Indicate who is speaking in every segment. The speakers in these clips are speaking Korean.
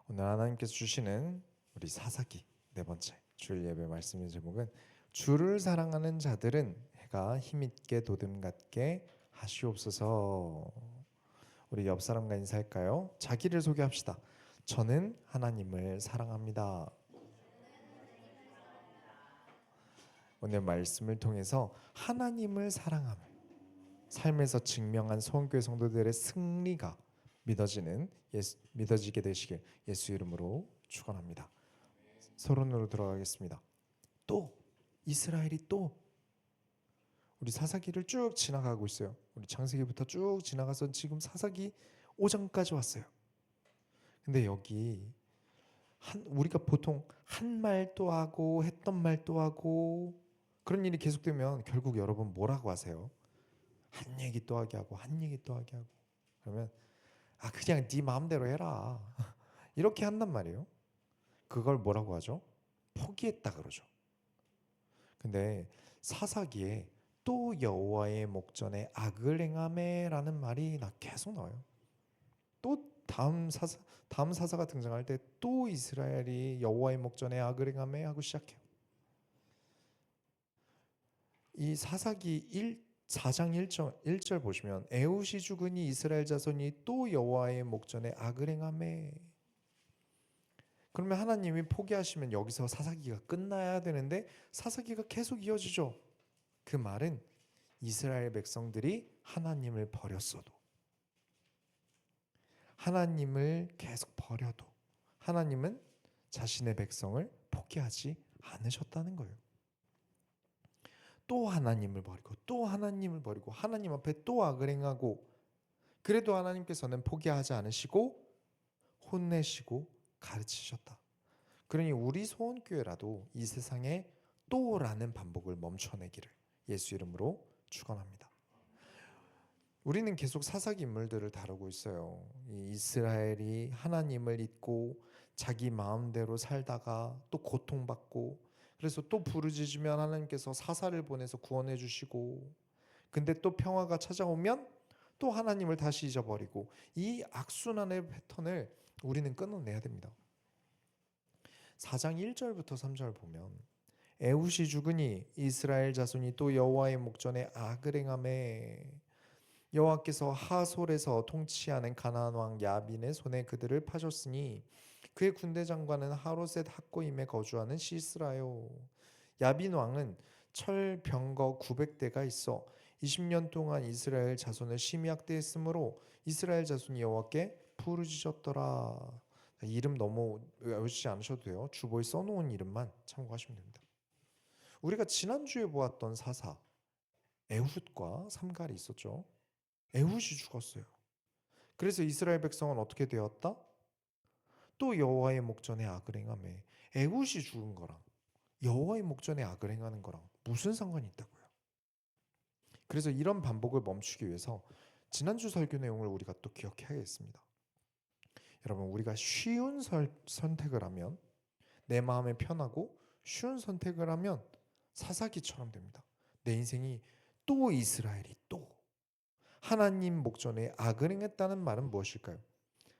Speaker 1: 오늘 하나님께서 주시는 우리 사사기 네 번째 주일 예배 말씀의 제목은 주를 사랑하는 자들은 해가 힘있게 도름 같게 하시옵소서. 우리 옆 사람과 인사할까요? 자기를 소개합시다. 저는 하나님을 사랑합니다. 오늘 말씀을 통해서 하나님을 사랑함을 삶에서 증명한 소원교회 성도들의 승리가 믿어지게 되시길 예수 이름으로 축원합니다. 서론으로 들어가겠습니다. 또 이스라엘이 또 우리 사사기를 쭉 지나가고 있어요. 우리 창세기부터 쭉 지나가서 지금 사사기 5장까지 왔어요. 근데 여기 우리가 보통 한 말도 하고 했던 말도 하고 그런 일이 계속되면 결국 여러분 뭐라고 하세요? 한 얘기 또 하게 하고 한 얘기 또 하게 하고 그러면 그냥 네 마음대로 해라 이렇게 한단 말이에요. 그걸 뭐라고 하죠? 포기했다 그러죠. 근데 사사기에 또 여호와의 목전에 악을 행하매라는 말이 계속 나와요. 또 다음 사사가 등장할 때 또 이스라엘이 여호와의 목전에 악을 행하매 하고 시작해요. 이 사사기 4장 1절 보시면 에훗이 죽으니 이스라엘 자손이 또 여호와의 목전에 악을 행하매. 그러면 하나님이 포기하시면 여기서 사사기가 끝나야 되는데 사사기가 계속 이어지죠. 그 말은 이스라엘 백성들이 하나님을 버렸어도 하나님을 계속 버려도 하나님은 자신의 백성을 포기하지 않으셨다는 거예요. 또 하나님을 버리고 또 하나님을 버리고 하나님 앞에 또 악을 행하고 그래도 하나님께서는 포기하지 않으시고 혼내시고 가르치셨다. 그러니 우리 소원교회라도 이 세상에 또라는 반복을 멈춰내기를 예수 이름으로 축원합니다. 우리는 계속 사사기 인물들을 다루고 있어요. 이 이스라엘이 하나님을 잊고 자기 마음대로 살다가 또 고통받고 그래서 또 부르짖으면 하나님께서 사사를 보내서 구원해 주시고 근데 또 평화가 찾아오면 또 하나님을 다시 잊어버리고 이 악순환의 패턴을 우리는 끊어내야 됩니다. 4장 1절부터 3절 보면 에훗이 죽으니 이스라엘 자손이 또 여호와의 목전에 악을 행하매 여호와께서 하솔에서 통치하는 가나안 왕 야빈의 손에 그들을 파셨으니 그의 군대 장관은 하로셋 학고임에 거주하는 시스라요. 야빈 왕은 철 병거 900대가 있어 20년 동안 이스라엘 자손을 심히 학대했으므로 이스라엘 자손이 여호와께 부르짖었더라. 이름 너무 외우지 않으셔도 돼요. 주보에 써놓은 이름만 참고하시면 됩니다. 우리가 지난주에 보았던 사사 에훗과 삼갈이 있었죠. 에훗이 죽었어요. 그래서 이스라엘 백성은 어떻게 되었다? 또 여호와의 목전에 악을 행하매. 에훗이 죽은 거랑 여호와의 목전에 악을 행하는 거랑 무슨 상관이 있다고요? 그래서 이런 반복을 멈추기 위해서 지난주 설교 내용을 우리가 또 기억해야겠습니다. 여러분 우리가 쉬운 선택을 하면 내 마음에 편하고 쉬운 선택을 하면 사사기처럼 됩니다. 내 인생이 또 이스라엘이 또 하나님 목전에 악을 행했다는 말은 무엇일까요?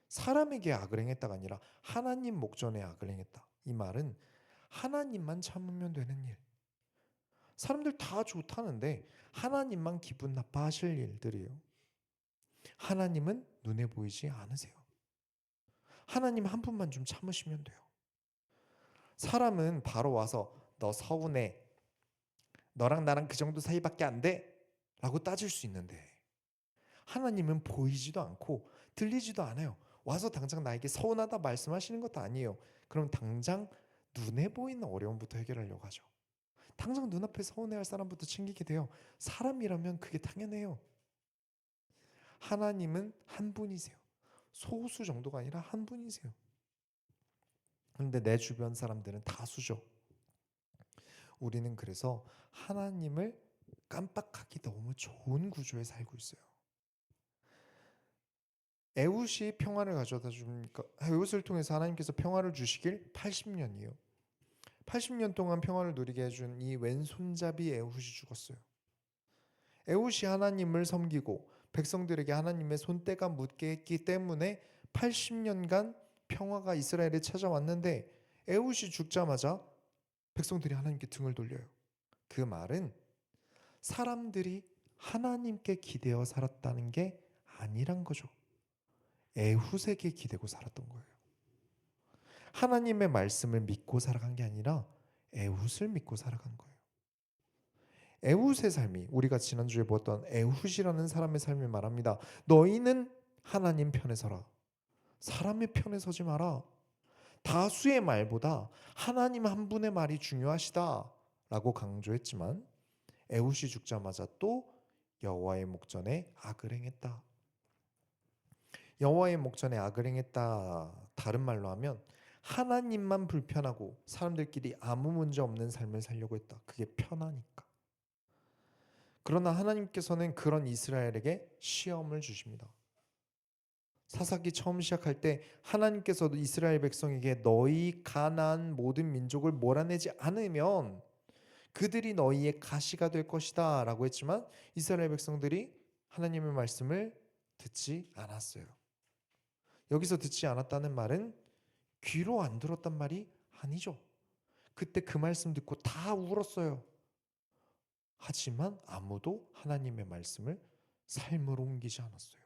Speaker 1: 사람에게 악을 행했다가 아니라 하나님 목전에 악을 행했다. 이 말은 하나님만 참으면 되는 일. 사람들 다 좋다는데 하나님만 기분 나빠하실 일들이에요. 하나님은 눈에 보이지 않으세요. 하나님 한 분만 좀 참으시면 돼요. 사람은 바로 와서 너 서운해. 너랑 나랑 그 정도 사이밖에 안 돼. 라고 따질 수 있는데 하나님은 보이지도 않고 들리지도 않아요. 와서 당장 나에게 서운하다 말씀하시는 것도 아니에요. 그럼 당장 눈에 보이는 어려움부터 해결하려고 하죠. 당장 눈앞에 서운해할 사람부터 챙기게 돼요. 사람이라면 그게 당연해요. 하나님은 한 분이세요. 소수 정도가 아니라 한 분이세요. 그런데 내 주변 사람들은 다수죠. 우리는 그래서 하나님을 깜빡하기 너무 좋은 구조에 살고 있어요. 에훗이 평화를 가져다 줍니까? 에훗을 통해서 하나님께서 평화를 주시길 80년이요. 80년 동안 평화를 누리게 해준 이 왼손잡이 에훗이 죽었어요. 에훗이 하나님을 섬기고 백성들에게 하나님의 손때가 묻게 했기 때문에 80년간 평화가 이스라엘에 찾아왔는데 에훗이 죽자마자 백성들이 하나님께 등을 돌려요. 그 말은 사람들이 하나님께 기대어 살았다는 게 아니란 거죠. 에훗에게 기대고 살았던 거예요. 하나님의 말씀을 믿고 살아간 게 아니라 에훗을 믿고 살아간 거예요. 에훗의 삶이, 우리가 지난주에 보았던 에훗이라는 사람의 삶을 말합니다. 너희는 하나님 편에 서라. 사람의 편에 서지 마라. 다수의 말보다 하나님 한 분의 말이 중요하시다 라고 강조했지만 에훗이 죽자마자 또 여호와의 목전에 악을 행했다. 여호와의 목전에 악을 행했다. 다른 말로 하면 하나님만 불편하고 사람들끼리 아무 문제 없는 삶을 살려고 했다. 그게 편하니까. 그러나 하나님께서는 그런 이스라엘에게 시험을 주십니다. 사사기 처음 시작할 때 하나님께서도 이스라엘 백성에게 너희 가나안 모든 민족을 몰아내지 않으면 그들이 너희의 가시가 될 것이다 라고 했지만 이스라엘 백성들이 하나님의 말씀을 듣지 않았어요. 여기서 듣지 않았다는 말은 귀로 안 들었단 말이 아니죠. 그때 그 말씀 듣고 다 울었어요. 하지만 아무도 하나님의 말씀을 삶으로 옮기지 않았어요.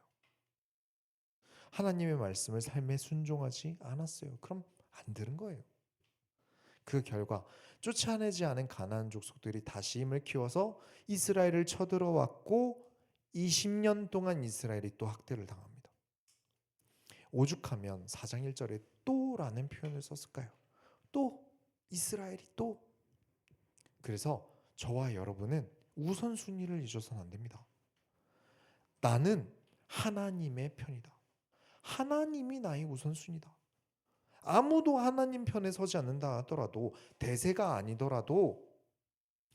Speaker 1: 하나님의 말씀을 삶에 순종하지 않았어요. 그럼 안 들은 거예요. 그 결과 쫓아내지 않은 가나안 족속들이 다시 힘을 키워서 이스라엘을 쳐들어왔고 20년 동안 이스라엘이 또 학대를 당합니다. 오죽하면 4장 1절에 또라는 표현을 썼을까요? 또 이스라엘이 또. 그래서 저와 여러분은 우선순위를 잊어서는 안 됩니다. 나는 하나님의 편이다. 하나님이 나의 우선순위다. 아무도 하나님 편에 서지 않는다 하더라도, 대세가 아니더라도,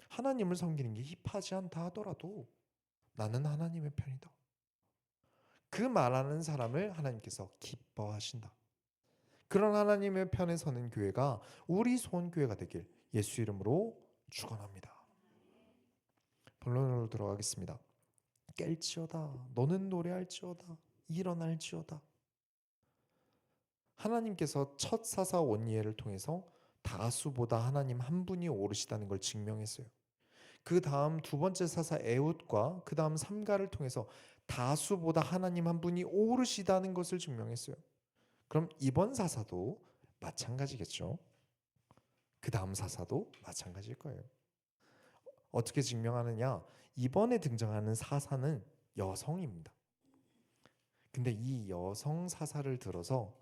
Speaker 1: 하나님을 섬기는 게 힙하지 않다 하더라도 나는 하나님의 편이다. 그 말하는 사람을 하나님께서 기뻐하신다. 그런 하나님의 편에 서는 교회가 우리 소원교회가 되길 예수 이름으로 축원합니다. 본론으로 들어가겠습니다. 깰지어다 너는 노래할지어다 일어날지어다. 하나님께서 첫 사사 원니엘을 통해서 다수보다 하나님 한 분이 오르시다는 걸 증명했어요. 그 다음 두 번째 사사 에훗과 그 다음 삼가를 통해서 다수보다 하나님 한 분이 오르시다는 것을 증명했어요. 그럼 이번 사사도 마찬가지겠죠. 그 다음 사사도 마찬가지일 거예요. 어떻게 증명하느냐? 이번에 등장하는 사사는 여성입니다. 근데 이 여성 사사를 들어서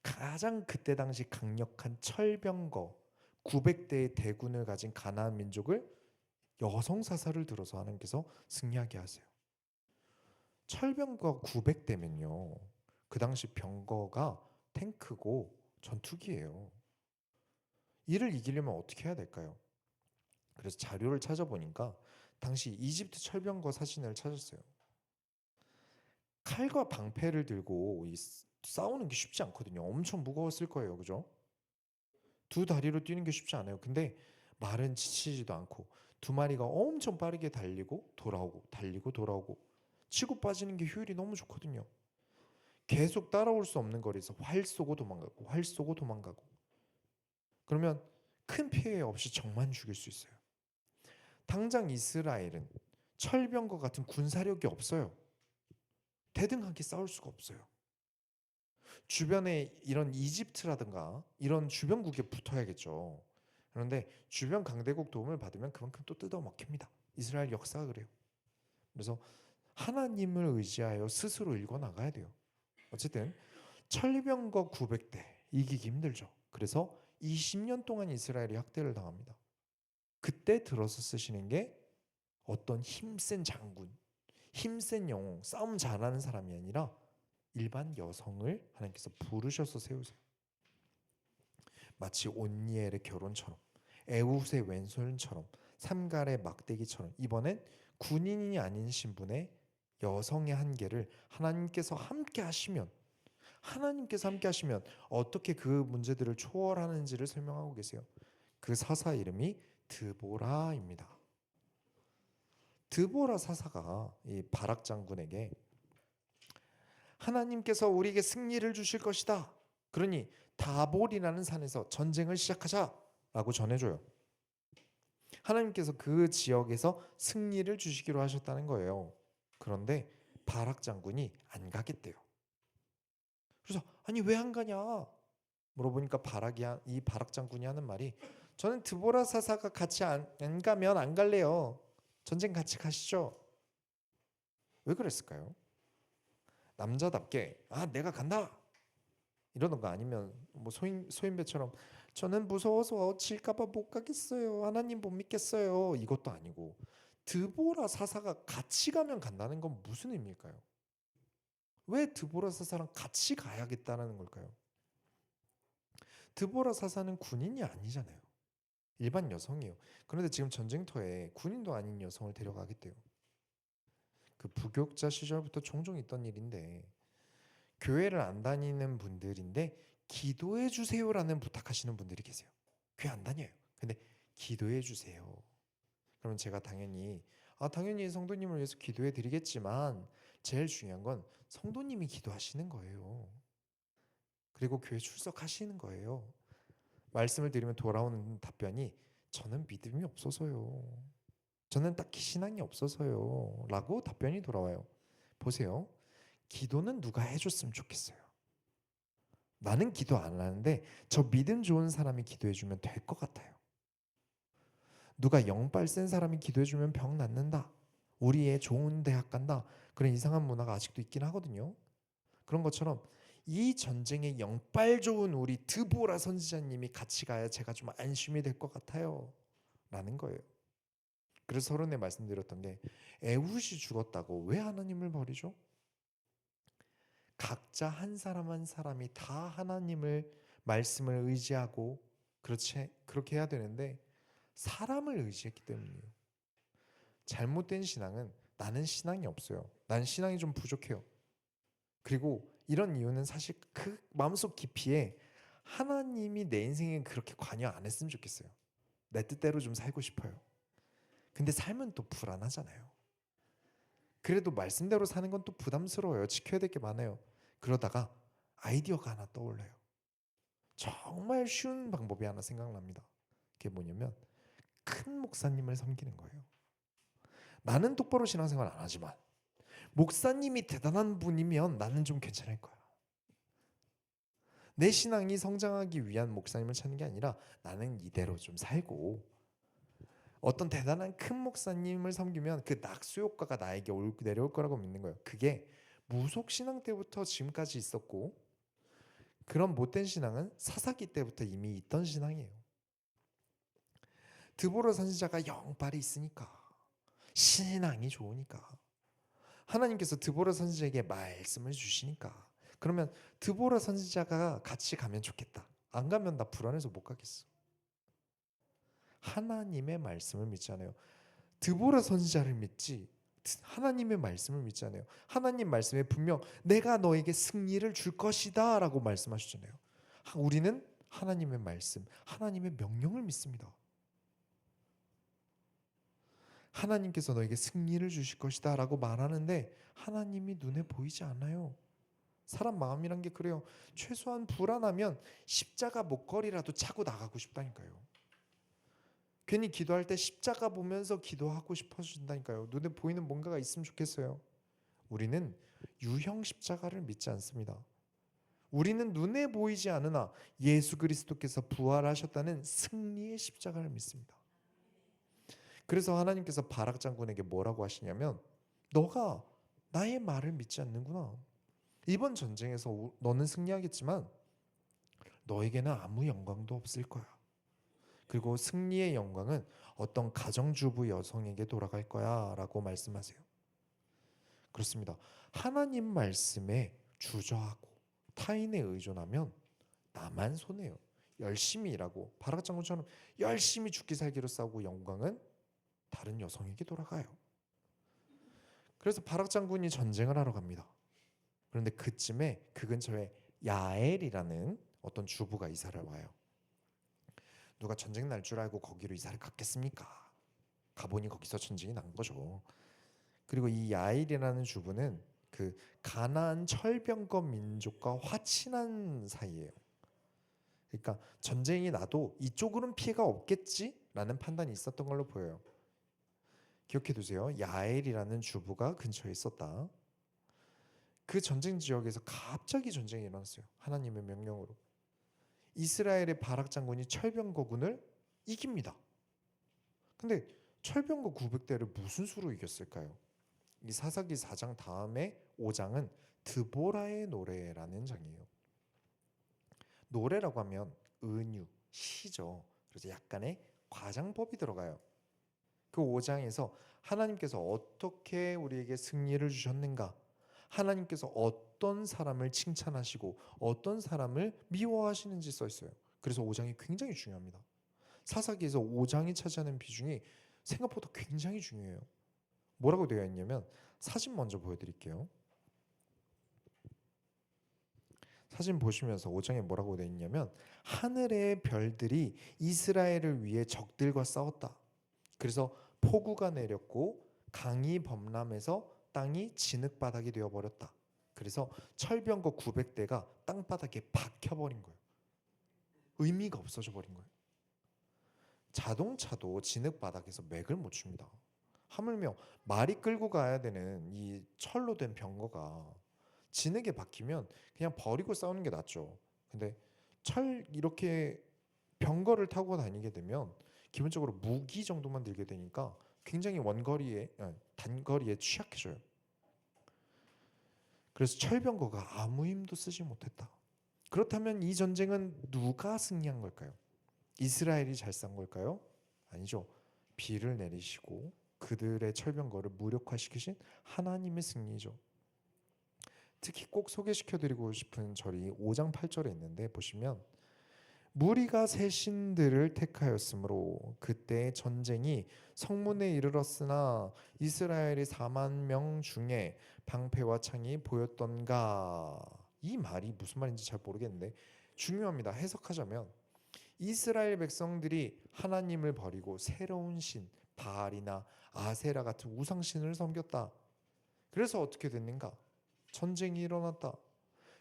Speaker 1: 가장 그때 당시 강력한 철병거 900대의 대군을 가진 가나안 민족을 여성 사사를 들어서 하나님께서 승리하게 하세요. 철병거 900대면요. 그 당시 병거가 탱크고 전투기예요. 이를 이기려면 어떻게 해야 될까요? 그래서 자료를 찾아보니까 당시 이집트 철병거 사진을 찾았어요. 칼과 방패를 들고 싸우는 게 쉽지 않거든요. 엄청 무거웠을 거예요. 그죠? 두 다리로 뛰는 게 쉽지 않아요. 근데 말은 지치지도 않고 두 마리가 엄청 빠르게 달리고 돌아오고 달리고 돌아오고 치고 빠지는 게 효율이 너무 좋거든요. 계속 따라올 수 없는 거리에서 활 쏘고 도망가고 활 쏘고 도망가고 그러면 큰 피해 없이 적만 죽일 수 있어요. 당장 이스라엘은 철병과 같은 군사력이 없어요. 대등하게 싸울 수가 없어요. 주변에 이런 이집트라든가 이런 주변국에 붙어야겠죠. 그런데 주변 강대국 도움을 받으면 그만큼 또 뜯어먹힙니다. 이스라엘 역사가 그래요. 그래서 하나님을 의지하여 스스로 읽어나가야 돼요. 어쨌든 철병거 900대 이기기 힘들죠. 그래서 20년 동안 이스라엘이 학대를 당합니다. 그때 들어서 쓰시는 게 어떤 힘센 장군, 힘센 영웅, 싸움 잘하는 사람이 아니라 일반 여성을 하나님께서 부르셔서 세우세요. 마치 온니엘의 결혼처럼, 에훗의 왼손처럼, 삼갈의 막대기처럼 이번엔 군인이 아닌 신분의 여성의 한계를 하나님께서 함께 하시면 어떻게 그 문제들을 초월하는지를 설명하고 계세요. 그 사사 이름이 드보라입니다. 드보라 사사가 이 바락 장군에게 하나님께서 우리에게 승리를 주실 것이다. 그러니 다볼이라는 산에서 전쟁을 시작하자라고 전해줘요. 하나님께서 그 지역에서 승리를 주시기로 하셨다는 거예요. 그런데 바락 장군이 안 가겠대요. 그래서 아니 왜 안 가냐 물어보니까 이 바락 장군이 하는 말이, 저는 드보라 사사가 같이 안 가면 안 갈래요. 전쟁 같이 가시죠. 왜 그랬을까요? 남자답게 내가 간다 이러던가, 아니면 뭐 소인배처럼 저는 무서워서 질까봐 못 가겠어요. 하나님 못 믿겠어요. 이것도 아니고, 드보라 사사가 같이 가면 간다는 건 무슨 의미일까요? 왜 드보라 사사랑 같이 가야겠다는 걸까요? 드보라 사사는 군인이 아니잖아요. 일반 여성이에요. 그런데 지금 전쟁터에 군인도 아닌 여성을 데려가겠대요. 그 부교육자 시절부터 종종 있던 일인데, 교회를 안 다니는 분들인데 기도해 주세요라는 부탁하시는 분들이 계세요. 교회 안 다녀요. 근데 기도해 주세요. 그러면 제가 당연히 성도님을 위해서 기도해 드리겠지만 제일 중요한 건 성도님이 기도하시는 거예요. 그리고 교회 출석하시는 거예요. 말씀을 드리면 돌아오는 답변이 저는 믿음이 없어서요. 저는 딱히 신앙이 없어서요. 라고 답변이 돌아와요. 보세요. 기도는 누가 해줬으면 좋겠어요. 나는 기도 안 하는데 저 믿음 좋은 사람이 기도해주면 될 것 같아요. 누가 영빨 센 사람이 기도해주면 병 낫는다. 우리 애 좋은 대학 간다. 그런 이상한 문화가 아직도 있긴 하거든요. 그런 것처럼 이 전쟁에 영빨 좋은 우리 드보라 선지자님이 같이 가야 제가 좀 안심이 될 것 같아요. 라는 거예요. 그래서 서론에 말씀드렸던 게, 에훗이 죽었다고 왜 하나님을 버리죠? 각자 한 사람 한 사람이 다 하나님을 말씀을 의지하고 그렇게 해야 되는데 사람을 의지했기 때문이에요. 잘못된 신앙은 나는 신앙이 없어요. 난 신앙이 좀 부족해요. 그리고 이런 이유는 사실 그 마음속 깊이에 하나님이 내 인생에 그렇게 관여 안 했으면 좋겠어요. 내 뜻대로 좀 살고 싶어요. 근데 삶은 또 불안하잖아요. 그래도 말씀대로 사는 건 또 부담스러워요. 지켜야 될 게 많아요. 그러다가 아이디어가 하나 떠올라요. 정말 쉬운 방법이 하나 생각납니다. 그게 뭐냐면 큰 목사님을 섬기는 거예요. 나는 똑바로 신앙생활 안 하지만 목사님이 대단한 분이면 나는 좀 괜찮을 거야. 내 신앙이 성장하기 위한 목사님을 찾는 게 아니라 나는 이대로 좀 살고, 어떤 대단한 큰 목사님을 섬기면 그 낙수 효과가 나에게 내려올 거라고 믿는 거예요. 그게 무속 신앙 때부터 지금까지 있었고, 그런 못된 신앙은 사사기 때부터 이미 있던 신앙이에요. 드보라 선지자가 영빨이 있으니까, 신앙이 좋으니까, 하나님께서 드보라 선지자에게 말씀을 주시니까, 그러면 드보라 선지자가 같이 가면 좋겠다. 안 가면 나 불안해서 못 가겠어. 하나님의 말씀을 믿잖아요. 드보라 선지자를 믿지 하나님의 말씀을 믿잖아요. 하나님 말씀에 분명 내가 너에게 승리를 줄 것이다 라고 말씀하셨잖아요. 우리는 하나님의 말씀, 하나님의 명령을 믿습니다. 하나님께서 너에게 승리를 주실 것이다 라고 말하는데 하나님이 눈에 보이지 않아요. 사람 마음이란 게 그래요. 최소한 불안하면 십자가 목걸이라도 차고 나가고 싶다니까요. 괜히 기도할 때 십자가 보면서 기도하고 싶어진다니까요. 눈에 보이는 뭔가가 있으면 좋겠어요. 우리는 유형 십자가를 믿지 않습니다. 우리는 눈에 보이지 않으나 예수 그리스도께서 부활하셨다는 승리의 십자가를 믿습니다. 그래서 하나님께서 바락 장군에게 뭐라고 하시냐면, 너가 나의 말을 믿지 않는구나. 이번 전쟁에서 너는 승리하겠지만 너에게는 아무 영광도 없을 거야. 그리고 승리의 영광은 어떤 가정주부 여성에게 돌아갈 거야 라고 말씀하세요. 그렇습니다. 하나님 말씀에 주저하고 타인에 의존하면 나만 손해요. 열심히 일하고 바락 장군처럼 열심히 죽기 살기로 싸우고 영광은 다른 여성에게 돌아가요. 그래서 바락 장군이 전쟁을 하러 갑니다. 그런데 그쯤에 그 근처에 야엘이라는 어떤 주부가 이사를 와요. 누가 전쟁 날 줄 알고 거기로 이사를 갔겠습니까? 가보니 거기서 전쟁이 난 거죠. 그리고 이 야엘이라는 주부는 그 그 가나안 철병거 민족과 화친한 사이예요. 그러니까 전쟁이 나도 이쪽으로는 피해가 없겠지라는 판단이 있었던 걸로 보여요. 기억해 두세요. 야엘이라는 주부가 근처에 있었다. 그 전쟁 지역에서 갑자기 전쟁이 일어났어요. 하나님의 명령으로. 이스라엘의 바락 장군이 철병거군을 이깁니다. 근데 철병거 900대를 무슨 수로 이겼을까요? 이 사사기 4장 다음에 5장은 드보라의 노래라는 장이에요. 노래라고 하면 은유, 시죠. 그래서 약간의 과장법이 들어가요. 그 5장에서 하나님께서 어떻게 우리에게 승리를 주셨는가, 하나님께서 어떤 사람을 칭찬하시고 어떤 사람을 미워하시는지 써 있어요. 그래서 5장이 굉장히 중요합니다. 사사기에서 5장이 차지하는 비중이 생각보다 굉장히 중요해요. 뭐라고 되어 있냐면 사진 먼저 보여드릴게요. 사진 보시면서 5장에 뭐라고 되어 있냐면 하늘의 별들이 이스라엘을 위해 적들과 싸웠다. 그래서 폭우가 내렸고 강이 범람해서 땅이 진흙바닥이 되어버렸다. 그래서 철병거 900대가 땅바닥에 박혀버린 거예요. 의미가 없어져 버린 거예요. 자동차도 진흙바닥에서 맥을 못 춥니다. 하물며 말이 끌고 가야 되는 이 철로 된 병거가 진흙에 박히면 그냥 버리고 싸우는 게 낫죠. 근데 철 이렇게 병거를 타고 다니게 되면 기본적으로 무기 정도만 들게 되니까 굉장히 단거리에 취약해져요. 그래서 철병거가 아무 힘도 쓰지 못했다. 그렇다면 이 전쟁은 누가 승리한 걸까요? 이스라엘이 잘 싸운 걸까요? 아니죠. 비를 내리시고 그들의 철병거를 무력화시키신 하나님의 승리죠. 특히 꼭 소개시켜드리고 싶은 절이 5장 8절에 있는데 보시면 무리가 새 신들을 택하였으므로 그때 전쟁이 성문에 이르렀으나 이스라엘이 4만 명 중에 방패와 창이 보였던가. 이 말이 무슨 말인지 잘 모르겠는데 중요합니다. 해석하자면 이스라엘 백성들이 하나님을 버리고 새로운 신 바알이나 아세라 같은 우상신을 섬겼다. 그래서 어떻게 됐는가? 전쟁이 일어났다.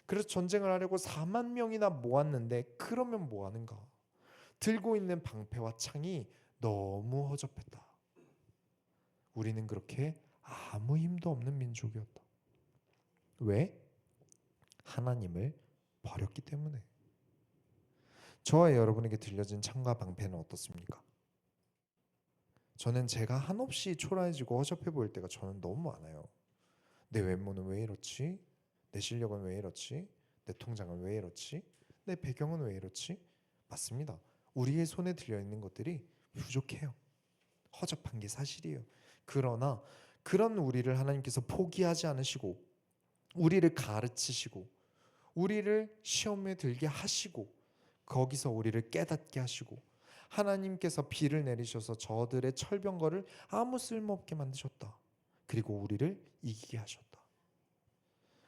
Speaker 1: 그래서 전쟁을 하려고 4만 명이나 모았는데 그러면 뭐 하는가? 들고 있는 방패와 창이 너무 허접했다. 우리는 그렇게 아무 힘도 없는 민족이었다. 왜? 하나님을 버렸기 때문에. 저와 여러분에게 들려진 창과 방패는 어떻습니까? 저는 제가 한없이 초라해지고 허접해 보일 때가 저는 너무 많아요. 내 외모는 왜 이렇지? 내 실력은 왜 이렇지? 내 통장은 왜 이렇지? 내 배경은 왜 이렇지? 맞습니다. 우리의 손에 들려있는 것들이 부족해요. 허접한 게 사실이에요. 그러나 그런 우리를 하나님께서 포기하지 않으시고 우리를 가르치시고 우리를 시험에 들게 하시고 거기서 우리를 깨닫게 하시고 하나님께서 비를 내리셔서 저들의 철병거를 아무 쓸모없게 만드셨다. 그리고 우리를 이기게 하셨다.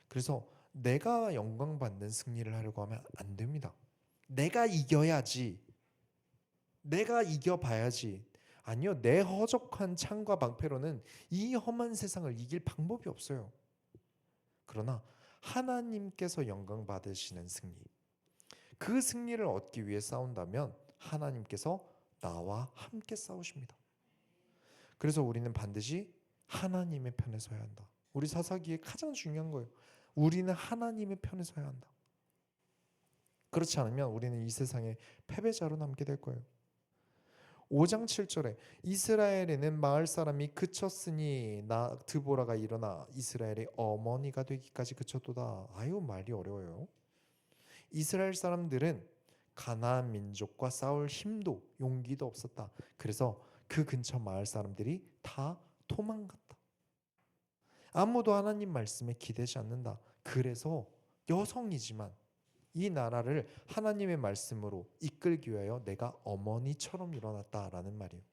Speaker 1: 그래서 내가 영광 받는 승리를 하려고 하면 안 됩니다. 내가 이겨야지. 내가 이겨봐야지. 아니요, 내 허접한 창과 방패로는 이 험한 세상을 이길 방법이 없어요. 그러나 하나님께서 영광 받으시는 승리, 그 승리를 얻기 위해 싸운다면 하나님께서 나와 함께 싸우십니다. 그래서 우리는 반드시 하나님의 편에 서야 한다. 우리 사사기에 가장 중요한 거예요. 우리는 하나님의 편에 서야 한다. 그렇지 않으면 우리는 이 세상의 패배자로 남게 될 거예요. 5장 7절에 이스라엘에는 마을 사람이 그쳤으니 나 드보라가 일어나 이스라엘의 어머니가 되기까지 그쳤도다. 아유, 말이 어려워요. 이스라엘 사람들은 가나안 민족과 싸울 힘도 용기도 없었다. 그래서 그 근처 마을 사람들이 다 도망갔다. 아무도 하나님 말씀에 기대지 않는다. 그래서 여성이지만 이 나라를 하나님의 말씀으로 이끌기 위하여 내가 어머니처럼 일어났다라는 말이에요.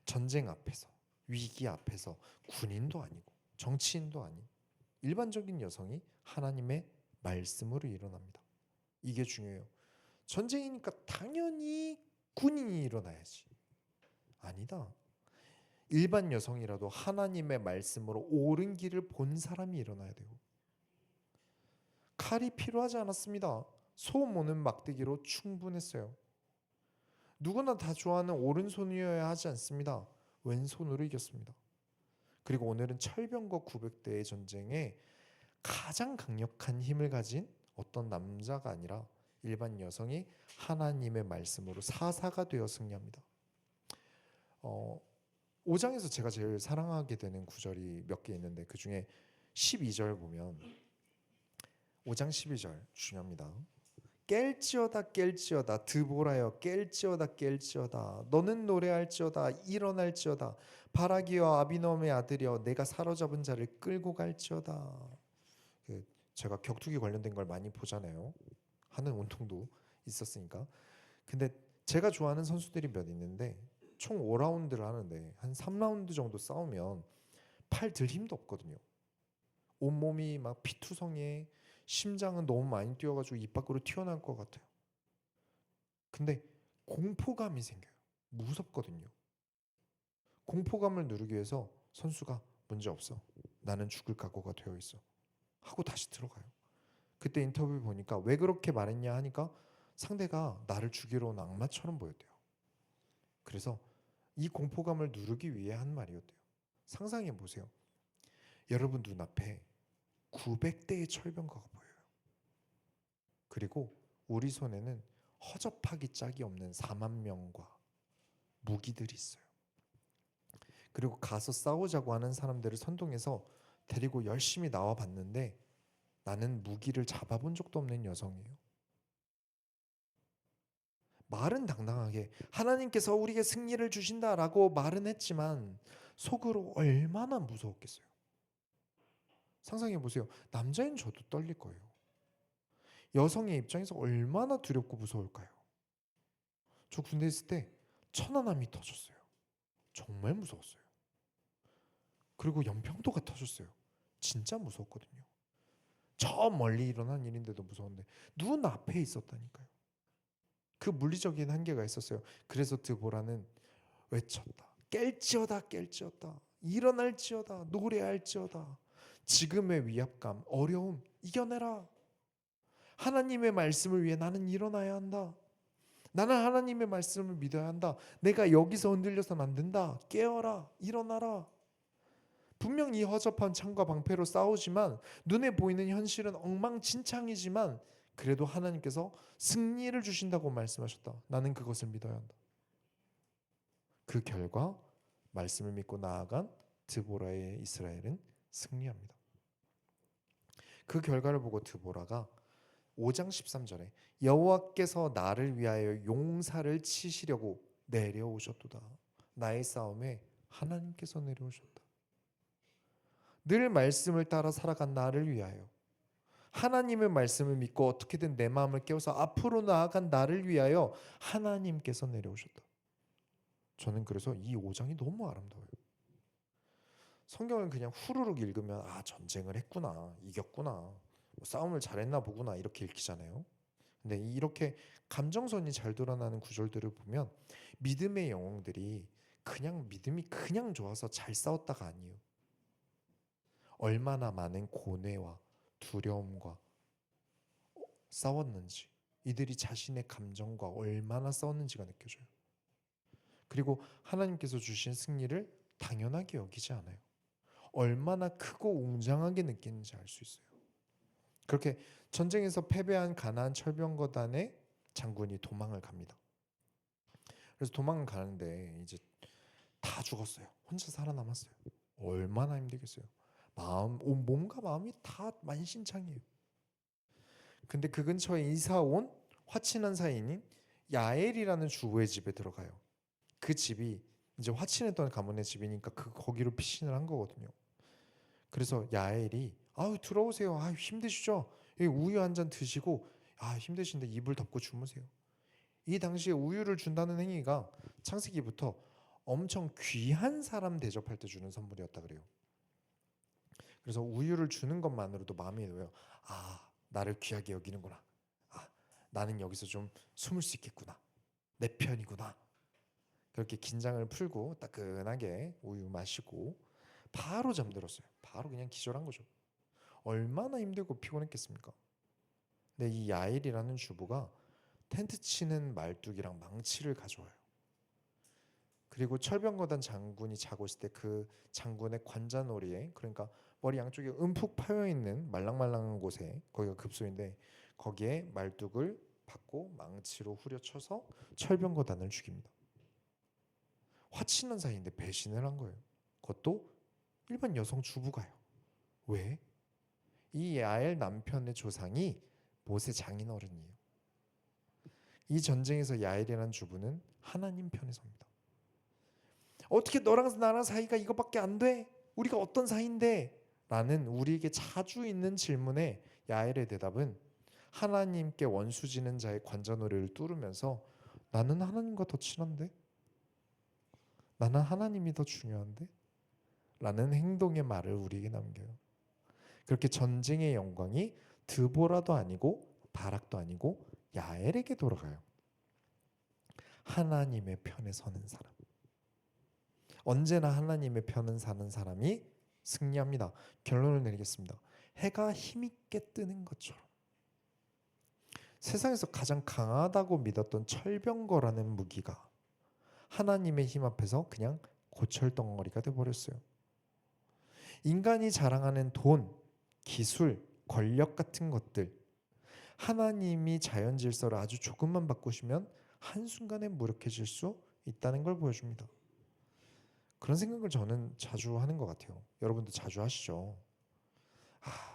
Speaker 1: 전쟁 앞에서, 위기 앞에서 군인도 아니고 정치인도 아닌 일반적인 여성이 하나님의 말씀으로 일어납니다. 이게 중요해요. 전쟁이니까 당연히 군인이 일어나야지. 아니다. 일반 여성이라도 하나님의 말씀으로 옳은 길을 본 사람이 일어나야 돼요. 칼이 필요하지 않았습니다. 소 모는 막대기로 충분했어요. 누구나 다 좋아하는 오른손이어야 하지 않습니다. 왼손으로 이겼습니다. 그리고 오늘은 철병과 900대의 전쟁에 가장 강력한 힘을 가진 어떤 남자가 아니라 일반 여성이 하나님의 말씀으로 사사가 되어 승리합니다. 5장에서 제가 제일 사랑하게 되는 구절이 몇 개 있는데 그 중에 12절 보면 5장 12절 중요합니다. 깰지어다 깰지어다 드보라여 깰지어다 너는 노래할지어다 일어날지어다 바라기와 아비노함의 아들이여 내가 사로잡은 자를 끌고 갈지어다. 제가 격투기 관련된 걸 많이 보잖아요. 하는 운동도 있었으니까. 근데 제가 좋아하는 선수들이 몇 있는데 총 5라운드를 하는데 한 3라운드 정도 싸우면 팔 들 힘도 없거든요. 온몸이 막 피투성이에 심장은 너무 많이 뛰어가지고 입 밖으로 튀어나올 것 같아요. 근데 공포감이 생겨요. 무섭거든요. 공포감을 누르기 위해서 선수가 문제 없어. 나는 죽을 각오가 되어 있어. 하고 다시 들어가요. 그때 인터뷰 보니까 왜 그렇게 말했냐 하니까 상대가 나를 죽이러 온 악마처럼 보였대요. 그래서 이 공포감을 누르기 위해 한 말이었대요. 상상해 보세요. 여러분 눈앞에 900대의 철병거가 보여요. 그리고 우리 손에는 허접하기 짝이 없는 4만 명과 무기들이 있어요. 그리고 가서 싸우자고 하는 사람들을 선동해서 데리고 열심히 나와 봤는데 나는 무기를 잡아본 적도 없는 여성이에요. 말은 당당하게 하나님께서 우리에게 승리를 주신다라고 말은 했지만 속으로 얼마나 무서웠겠어요. 상상해 보세요. 남자인 저도 떨릴 거예요. 여성의 입장에서 얼마나 두렵고 무서울까요? 저 군대 있을 때 천안함이 터졌어요. 정말 무서웠어요. 그리고 연평도가 터졌어요. 진짜 무서웠거든요. 저 멀리 일어난 일인데도 무서운데 눈 앞에 있었다니까요. 그 물리적인 한계가 있었어요. 그래서 드보라는 외쳤다. 깰지어다 일어날지어다 노래할지어다. 지금의 위압감, 어려움 이겨내라. 하나님의 말씀을 위해 나는 일어나야 한다. 나는 하나님의 말씀을 믿어야 한다. 내가 여기서 흔들려서는 안 된다. 깨어라. 일어나라. 분명 이 허접한 창과 방패로 싸우지만 눈에 보이는 현실은 엉망진창이지만 그래도 하나님께서 승리를 주신다고 말씀하셨다. 나는 그것을 믿어야 한다. 그 결과 말씀을 믿고 나아간 드보라의 이스라엘은 승리합니다. 그 결과를 보고 드보라가 5장 13절에 여호와께서 나를 위하여 용사를 치시려고 내려오셨도다. 나의 싸움에 하나님께서 내려오셨다. 늘 말씀을 따라 살아간 나를 위하여 하나님의 말씀을 믿고 어떻게든 내 마음을 깨워서 앞으로 나아간 나를 위하여 하나님께서 내려오셨다. 저는 그래서 이 5장이 너무 아름다워요. 성경을 그냥 후루룩 읽으면 아 전쟁을 했구나 이겼구나 뭐 싸움을 잘했나 보구나 이렇게 읽히잖아요. 근데 이렇게 감정선이 잘 드러나는 구절들을 보면 믿음의 영웅들이 그냥 믿음이 그냥 좋아서 잘 싸웠다가 아니에요. 얼마나 많은 고뇌와 두려움과 싸웠는지 이들이 자신의 감정과 얼마나 싸웠는지가 느껴져요. 그리고 하나님께서 주신 승리를 당연하게 여기지 않아요. 얼마나 크고 웅장하게 느끼는지 알 수 있어요. 그렇게 전쟁에서 패배한 가나안 철병거단의 장군이 도망을 갑니다. 그래서 도망을 가는데 이제 다 죽었어요. 혼자 살아남았어요. 얼마나 힘들겠어요. 몸과 마음이 다 만신창이에요. 근데 그 근처에 이사 온 화친한 사이인 야엘이라는 주부의 집에 들어가요. 그 집이 이제 화친했던 가문의 집이니까 거기로 피신을 한 거거든요. 그래서 야엘이 아유 들어오세요. 아유 힘드시죠? 여기 우유 한 잔 드시고 아 힘드신데 이불 덮고 주무세요. 이 당시에 우유를 준다는 행위가 창세기부터 엄청 귀한 사람 대접할 때 주는 선물이었다 그래요. 그래서 우유를 주는 것만으로도 마음이 놓여요. 아 나를 귀하게 여기는구나. 아 나는 여기서 좀 숨을 수 있겠구나. 내 편이구나. 그렇게 긴장을 풀고 따끈하게 우유 마시고 바로 잠들었어요. 바로 그냥 기절한 거죠. 얼마나 힘들고 피곤했겠습니까? 근데 이 야일이라는 주부가 텐트 치는 말뚝이랑 망치를 가져와요. 그리고 철병거단 장군이 자고 있을 때 그 장군의 관자놀이에, 그러니까 머리 양쪽에 움푹 파여 있는 말랑말랑한 곳에, 거기가 급소인데 거기에 말뚝을 받고 망치로 후려쳐서 철병거단을 죽입니다. 화친한 사이인데 배신을 한 거예요. 그것도 일반 여성 주부가요. 왜? 이 야엘 남편의 조상이 모세 장인어른이에요. 이 전쟁에서 야엘이라는 주부는 하나님 편에 섭니다. 어떻게 너랑 나랑 사이가 이거밖에 안 돼? 우리가 어떤 사이인데? 라는 우리에게 자주 있는 질문에 야엘의 대답은 하나님께 원수 지는 자의 관자놀이를 뚫으면서 나는 하나님과 더 친한데? 나는 하나님이 더 중요한데? 라는 행동의 말을 우리에게 남겨요. 그렇게 전쟁의 영광이 드보라도 아니고 바락도 아니고 야엘에게 돌아가요. 하나님의 편에 서는 사람. 언제나 하나님의 편은 사는 사람이 승리합니다. 결론을 내리겠습니다. 해가 힘있게 뜨는 것처럼 세상에서 가장 강하다고 믿었던 철병거라는 무기가 하나님의 힘 앞에서 그냥 고철덩어리가 되어버렸어요. 인간이 자랑하는 돈, 기술, 권력 같은 것들, 하나님이 자연 질서를 아주 조금만 바꾸시면 한순간에 무력해질 수 있다는 걸 보여줍니다. 그런 생각을 저는 자주 하는 것 같아요. 여러분도 자주 하시죠.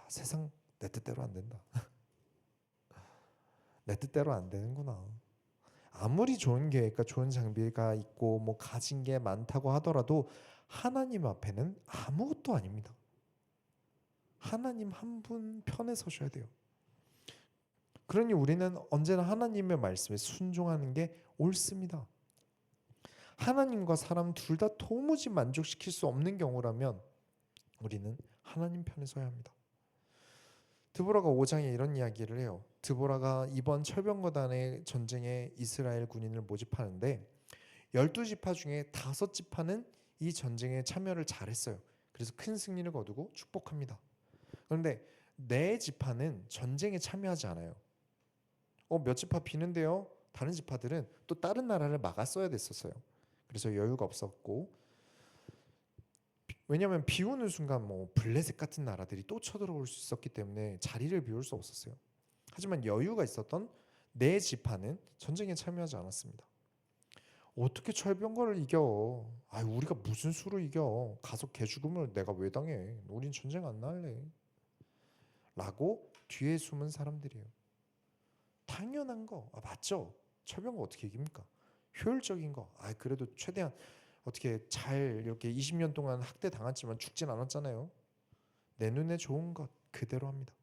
Speaker 1: 세상 내 뜻대로 안 된다. 내 뜻대로 안 되는구나. 아무리 좋은 계획과 좋은 장비가 있고 뭐 가진 게 많다고 하더라도 하나님 앞에는 아무것도 아닙니다. 하나님 한 분 편에 서셔야 돼요. 그러니 우리는 언제나 하나님의 말씀에 순종하는 게 옳습니다. 하나님과 사람 둘 다 도무지 만족시킬 수 없는 경우라면 우리는 하나님 편에 서야 합니다. 드보라가 5장에 이런 이야기를 해요. 드보라가 이번 철병거단의 전쟁에 이스라엘 군인을 모집하는데 12지파 중에 5지파는 이 전쟁에 참여를 잘했어요. 그래서 큰 승리를 거두고 축복합니다. 그런데 4지파는 전쟁에 참여하지 않아요. 몇 지파 비는데요. 다른 지파들은 또 다른 나라를 막았어야 됐었어요. 그래서 여유가 없었고, 왜냐하면 비오는 순간 블레셋 같은 나라들이 또 쳐들어올 수 있었기 때문에 자리를 비울 수 없었어요. 하지만 여유가 있었던 4지파는 전쟁에 참여하지 않았습니다. 어떻게 철병거를 이겨? 우리가 무슨 수로 이겨? 가서 개죽음을 내가 왜 당해? 우린 전쟁 안 날래. 라고 뒤에 숨은 사람들이에요. 당연한 거 맞죠? 철병거 어떻게 이깁니까? 효율적인 거. 그래도 최대한 어떻게 잘 이렇게 20년 동안 학대 당했지만 죽진 않았잖아요. 내 눈에 좋은 것 그대로 합니다.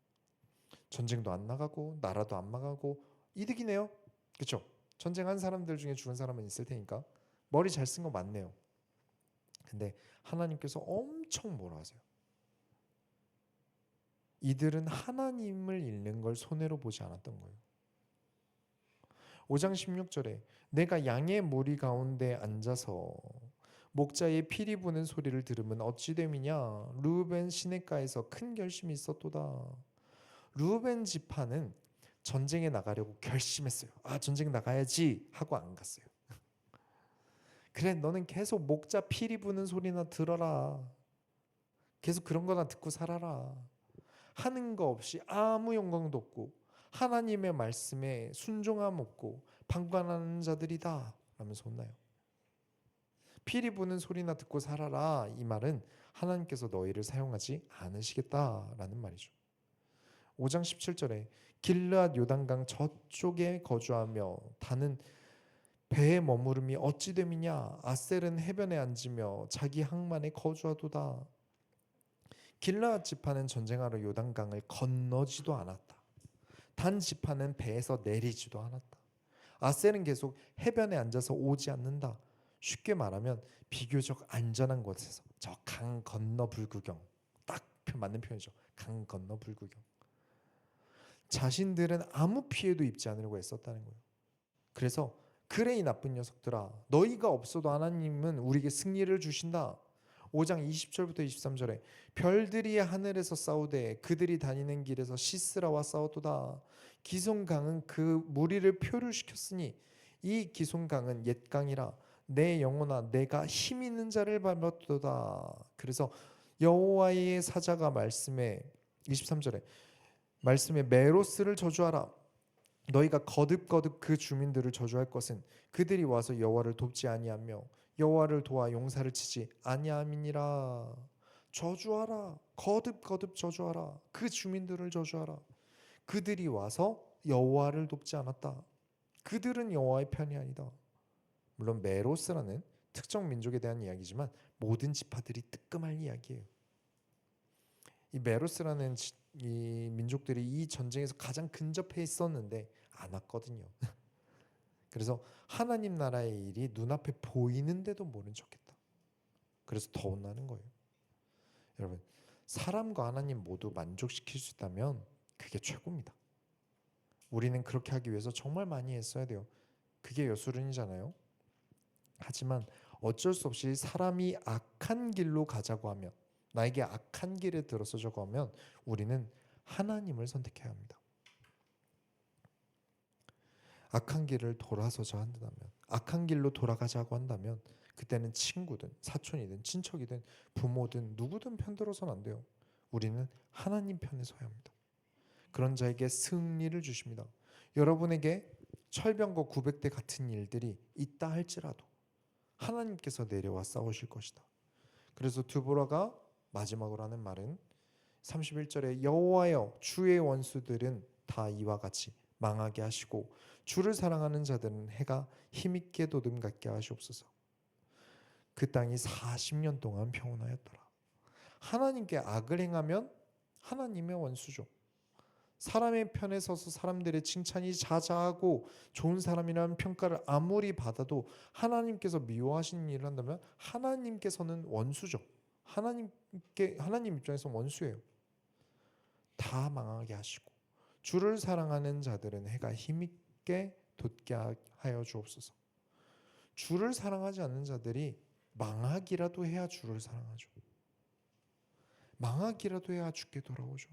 Speaker 1: 전쟁도 안 나가고 나라도 안 망하고 이득이네요. 그렇죠? 전쟁한 사람들 중에 죽은 사람은 있을 테니까 머리 잘 쓴 거 맞네요. 근데 하나님께서 엄청 뭐라 하세요? 이들은 하나님을 잃는 걸 손해로 보지 않았던 거예요. 5장 16절에 내가 양의 무리 가운데 앉아서 목자의 피리 부는 소리를 들으면 어찌 됨이냐. 르우벤 시냇가에서 큰 결심이 있었도다. 르우벤 지파는 전쟁에 나가려고 결심했어요. 전쟁 나가야지 하고 안 갔어요. 그래, 너는 계속 목자 피리 부는 소리나 들어라. 계속 그런 거나 듣고 살아라. 하는 거 없이 아무 영광도 없고 하나님의 말씀에 순종함 없고 방관하는 자들이다 라면서 혼나요. 피리 부는 소리나 듣고 살아라. 이 말은 하나님께서 너희를 사용하지 않으시겠다라는 말이죠. 5장 17절에 길르앗 요단강 저쪽에 거주하며 다는 배에 머무름이 어찌 됨이냐. 아셀은 해변에 앉으며 자기 항만에 거주하도다. 길르앗 지파는 전쟁하러 요단강을 건너지도 않았다. 단 지파는 배에서 내리지도 않았다. 아셀은 계속 해변에 앉아서 오지 않는다. 쉽게 말하면 비교적 안전한 곳에서 저 강 건너 불구경, 딱 맞는 표현이죠. 강 건너 불구경. 자신들은 아무 피해도 입지 않으려고 애썼다는 거예요. 그래서 그래 이 나쁜 녀석들아, 너희가 없어도 하나님은 우리에게 승리를 주신다. 5장 20절부터 23절에 별들이 하늘에서 싸우되 그들이 다니는 길에서 시스라와 싸우도다. 기손강은 그 무리를 표류시켰으니 이 기손강은 옛 강이라. 내 영혼아 내가 힘 있는 자를 밟았도다. 그래서 여호와의 사자가 말씀에 23절에 말씀에 메로스를 저주하라. 너희가 거듭거듭 그 주민들을 저주할 것은 그들이 와서 여호와를 돕지 아니하며 여호와를 도와 용사를 치지 아니함이니라. 저주하라. 거듭거듭 저주하라. 그 주민들을 저주하라. 그들이 와서 여호와를 돕지 않았다. 그들은 여호와의 편이 아니다. 물론 메로스라는 특정 민족에 대한 이야기지만 모든 지파들이 뜨끔할 이야기예요. 이 메로스라는 이 민족들이 이 전쟁에서 가장 근접해 있었는데 안 왔거든요. 그래서 하나님 나라의 일이 눈앞에 보이는데도 모른 척했다. 그래서 더 혼나는 거예요. 여러분, 사람과 하나님 모두 만족시킬 수 있다면 그게 최고입니다. 우리는 그렇게 하기 위해서 정말 많이 애써야 돼요. 그게 여수론이잖아요. 하지만 어쩔 수 없이 사람이 악한 길로 가자고 하면, 나에게 악한 길에 들어서자고 하면 우리는 하나님을 선택해야 합니다. 악한 길을 돌아서자 한다면, 악한 길로 돌아가자고 한다면 그때는 친구든 사촌이든 친척이든 부모든 누구든 편들어서는 안 돼요. 우리는 하나님 편에 서야 합니다. 그런 자에게 승리를 주십니다. 여러분에게 철병거 900대 같은 일들이 있다 할지라도 하나님께서 내려와 싸우실 것이다. 그래서 드보라가 마지막으로 하는 말은 31절에 여호와여 주의 원수들은 다 이와 같이 망하게 하시고 주를 사랑하는 자들은 해가 힘있게 돋음같게 하시옵소서. 그 땅이 40년 동안 평온하였더라. 하나님께 악을 행하면 하나님의 원수죠. 사람의 편에 서서 사람들의 칭찬이 자자하고 좋은 사람이라는 평가를 아무리 받아도 하나님께서 미워하시는 일을 한다면 하나님께서는 원수죠. 하나님 입장에서 원수예요. 다 망하게 하시고 주를 사랑하는 자들은 해가 힘있게 돋게 하여 주옵소서. 주를 사랑하지 않는 자들이 망하기라도 해야 주를 사랑하죠. 망하기라도 해야 주께 돌아오죠.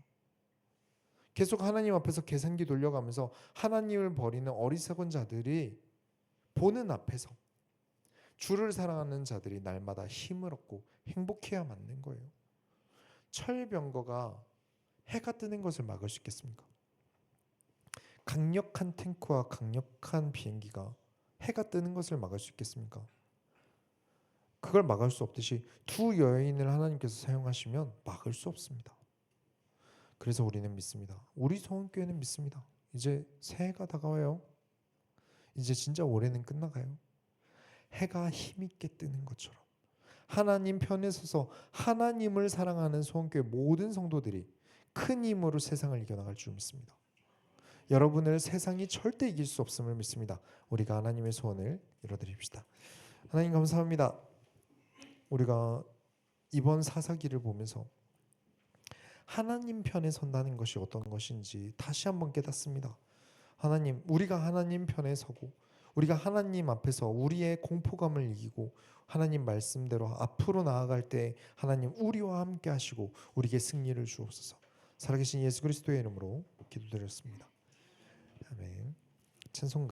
Speaker 1: 계속 하나님 앞에서 계산기 돌려가면서 하나님을 버리는 어리석은 자들이 보는 앞에서 주를 사랑하는 자들이 날마다 힘을 얻고 행복해야 맞는 거예요. 철병거가 해가 뜨는 것을 막을 수 있겠습니까? 강력한 탱크와 강력한 비행기가 해가 뜨는 것을 막을 수 있겠습니까? 그걸 막을 수 없듯이 두 여인을 하나님께서 사용하시면 막을 수 없습니다. 그래서 우리는 믿습니다. 우리 소원교회는 믿습니다. 이제 새해가 다가와요. 이제 진짜 올해는 끝나가요. 해가 힘있게 뜨는 것처럼 하나님 편에 서서 하나님을 사랑하는 소원교회 모든 성도들이 큰 힘으로 세상을 이겨나갈 줄 믿습니다. 여러분을 세상이 절대 이길 수 없음을 믿습니다. 우리가 하나님의 소원을 이뤄드립시다. 하나님 감사합니다. 우리가 이번 사사기를 보면서 하나님 편에 선다는 것이 어떤 것인지 다시 한번 깨닫습니다. 하나님, 우리가 하나님 편에 서고 우리가 하나님 앞에서 우리의 공포감을 이기고 하나님 말씀대로 앞으로 나아갈 때 하나님 우리와 함께 하시고 우리에게 승리를 주옵소서. 살아계신 예수 그리스도의 이름으로 기도드렸습니다. 아멘. 찬송